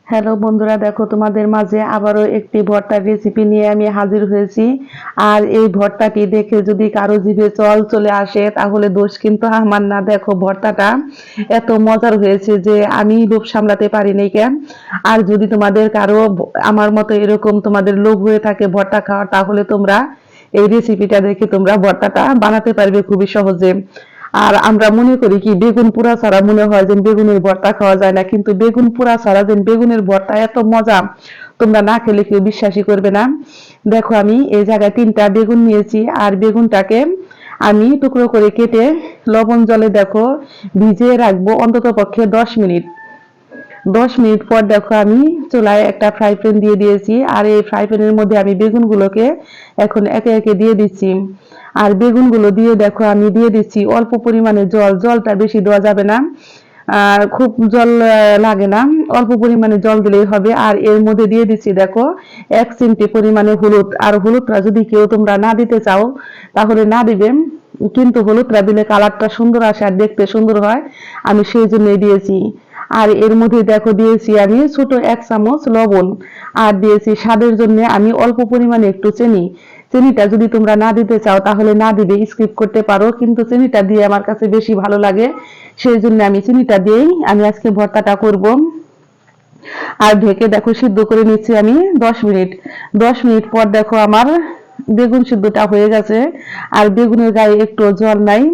Hello বন্ধুরা, দেখো তোমাদের মাঝে আবারও একটি ভর্তার রেসিপি নিয়ে আমি হাজির হয়েছি। আর এই ভর্তাটি দেখে যদি কারো জিভে জল চলে আসে তাহলে দোষ কিন্তু আমার না। দেখো ভর্তাটা এত মজার হয়েছে যে আমি লোভ সামলাতে পারিনি কেন। আর যদি তোমাদের কারো আমার মতো এরকম তোমাদের লোভ হয়ে থাকে ভর্তা খাওয়ার, তাহলে তোমরা এই রেসিপিটা দেখে তোমরা ভর্তাটা বানাতে পারবে খুবই সহজে। আর আমরা মনে করি কি বেগুন পোড়া ছাড়া মনে হয় যে বেগুনের ভর্তা খাওয়া যায় না, কিন্তু বেগুন পোড়া ছাড়া যে বেগুনের ভর্তা এত মজা তোমরা না খেলে কেউ বিশ্বাসই করবে না। দেখো আমি এই জায়গায় 3টা বেগুন নিয়েছি, আর বেগুনটাকে আমি টুকরো করে কেটে লবণ জলে দেখো ভিজিয়ে রাখবো অন্তত পক্ষে 10 মিনিট। 10 মিনিট পর দেখো আমি চুলায় একটা ফ্রাই প্যান দিয়ে দিয়েছি, আর এই ফ্রাই প্যানের মধ্যে আমি বেগুনগুলোকে এখন একে একে দিয়ে দিচ্ছি। আর বেগুনগুলো দিয়ে দেখো আমি দিয়ে দিচ্ছি অল্প পরিমাণে জল। জলটা বেশি দেওয়া যাবে না, আর খুব জল লাগে না, অল্প পরিমাণে জল দিলেই হবে। আর এর মধ্যে দিয়ে দিচ্ছি দেখো 1 চিমটি পরিমাণে হলুদ। আর হলুদটা যদি কেউ তোমরা না দিতে চাও তাহলে না দিবে, কিন্তু হলুদটা দিলে কালারটা সুন্দর আসে আর দেখতে সুন্দর হয়, আমি সেই জন্যই দিয়েছি। আর এর মধ্যে দেখো দিয়েছি আমি ছোট 1 চামচ লবণ, আর দিয়েছি স্বাদের জন্য আমি অল্প পরিমাণে একটু চিনি। চিনিটা যদি তোমরা না দিতে চাও তাহলে না দিবে, স্কিপ করতে পারো, কিন্তু চিনিটা দিয়ে আমার কাছে বেশি ভালো লাগে, সেই জন্য আমি চিনিটা দিয়েই আমি আজকে ভর্তাটা করব। আর ঢেকে দেখো সিদ্ধ করে নিচ্ছি আমি 10 মিনিট। 10 মিনিট পর দেখো আমার বেগুন সিদ্ধটা হয়ে গেছে, আর বেগুনের গায়ে একটু জল নাই।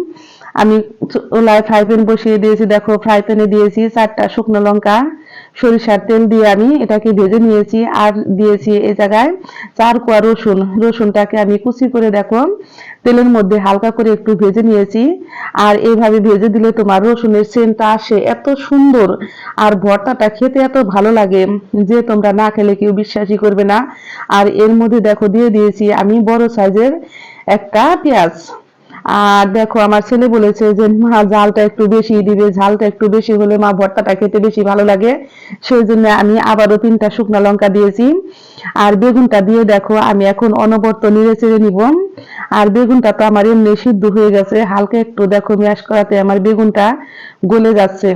আমি চুলায় ফ্রাই প্যান বসিয়ে দিয়েছি, দেখো ফ্রাই প্যানে দিয়েছি 4টা শুকনো লঙ্কা, সরিষার তেল দিয়ে আমি এটাকে ভেজে নিয়েছি। আর দিয়েছি এই জায়গায় 4 কোয়া রসুন। রসুনটাকে আমি কুচি করে দেখো তেলের মধ্যে হালকা করে একটু ভেজে নিয়েছি। আর এইভাবে ভেজে দিলে তোমার রসুনের সেন্টটা আসে এত সুন্দর, আর ভর্তাটা খেতে এত ভালো লাগে যে তোমরা না খেলে কেউ বিশ্বাসই করবে না। আর এর মধ্যে দেখো দিয়ে দিয়েছি আমি বড় সাইজের একটা পেঁয়াজ। আর দেখো আমার ছেলে বলেছে যে মা ঝালটা একটু বেশি দিবে, ঝালটা একটু বেশি হলে মা ভর্তাটা খেতে বেশি ভালো লাগে, সেই জন্য আমি আবারও 3টা শুকনো লঙ্কা দিয়েছি। আর বেগুনটা দিয়ে দেখো আমি এখন অনবরত নেড়ে চেড়ে নিব। আর বেগুনটা তো আমার এমনি সিদ্ধ হয়ে গেছে, হালকা একটু দেখো ম্যাশ করাতে আমার বেগুনটা গলে যাচ্ছে।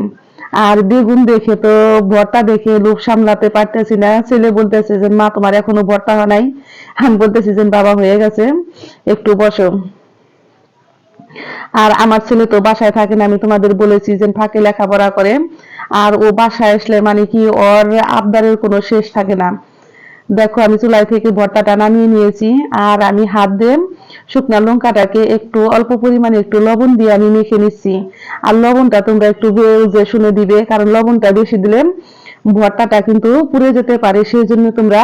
আর বেগুন দেখে তো ভর্তা দেখে লোভ সামলাতে পারতেছি না। ছেলে বলতেছে যে মা তোমার এখনো ভর্তা হয় নাই, আমি বলতেছি যে বাবা হয়ে গেছে, একটু বসো। আর আমার ছেলে তো বাসায় থাকে না, আমি তোমাদের বলেছি যে ফাঁকে লেখাপড়া করে। আর ও বাসায় আসলে মানে কি ওর আবদারের কোনো শেষ থাকে না। দেখো আমি চুলাই থেকে ভর্তাটা নামিয়ে নিয়েছি, আর আমি হাত দিয়ে শুকনো লঙ্কাটাকে একটু অল্প পরিমাণে একটু লবণ দিয়ে আমি মেখে নিচ্ছি। আর লবণটা তোমরা একটু বুঝে শুনে দিবে, কারণ লবণটা বেশি দিলে ভর্তাটা কিন্তু পুড়ে যেতে পারে, সেই জন্য তোমরা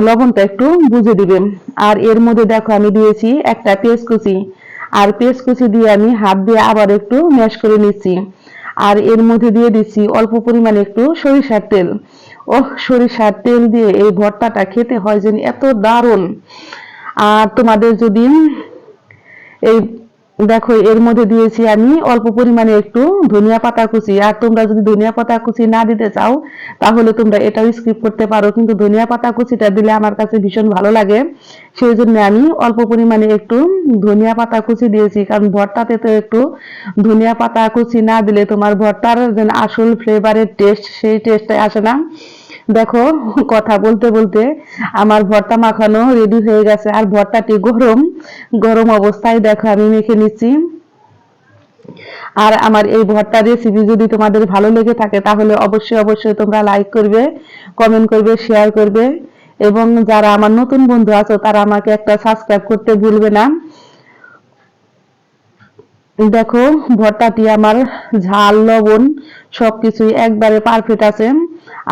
লবণটা একটু বুঝে দিবে। আর এর মধ্যে দেখো আমি দিয়েছি একটা পেঁয়াজ কুচি, আর পেঁয়াজ কুচি দিয়ে আমি হাত দিয়ে আবার একটু ম্যাশ করে নিচ্ছি। আর এর মধ্যে দিয়ে দিচ্ছি অল্প পরিমাণে একটু সরিষার তেল। ওহ, সরিষার তেল দিয়ে এই ভর্তাটা খেতে হয় যেন এত দারুণ। আর তোমাদের যদি এই দেখো এর মধ্যে দিয়েছি আমি অল্প পরিমাণে একটু ধনিয়া পাতা কুচি। আর তোমরা যদি ধনিয়া পাতা কুচি না দিতে চাও তাহলে তোমরা এটাও স্কিপ করতে পারো, কিন্তু ধনিয়া পাতা কুচিটা দিলে আমার কাছে ভীষণ ভালো লাগে, সেই জন্য আমি অল্প পরিমাণে একটু ধনিয়া পাতা কুচি দিয়েছি। কারণ ভর্তাতে তো একটু ধনিয়া পাতা কুচি না দিলে তোমার ভর্তার যেন আসল ফ্লেভারের টেস্ট, সেই টেস্টটা আসে না। দেখো কথা বলতে বলতে আমার ভর্তা মাখানো রেডি হয়ে গেছে, আর ভর্তাটি গরম গরম অবস্থায় দেখো আমি মেখে নিচ্ছি। আর আমার এই ভর্তা রেসিপি যদি তোমাদের ভালো লেগে থাকে তাহলে অবশ্যই অবশ্যই তোমরা লাইক করবে, কমেন্ট করবে, শেয়ার করবে, এবং যারা আমার নতুন বন্ধু আছো তারা আমাকে একটা সাবস্ক্রাইব করতে ভুলবে না। দেখো ভর্তাটি আমার ঝাল লবণ সবকিছুই একবারে পারফেক্ট আছে,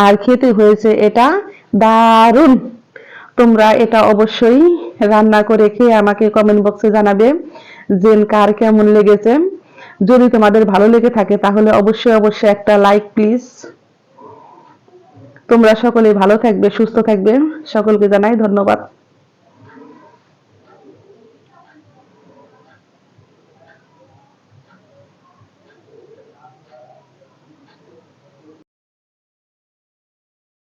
আর খেতে হয়েছে এটা দারুণ। তোমরা এটা অবশ্যই রান্না করে খেয়ে আমাকে কমেন্ট বক্সে জানাবে যে কার কেমন লেগেছে। যদি তোমাদের ভালো লেগে থাকে তাহলে অবশ্যই অবশ্যই একটা লাইক প্লিজ। তোমরা সকলে ভালো থাকবে, সুস্থ থাকবে, সকলকে জানাই ধন্যবাদ।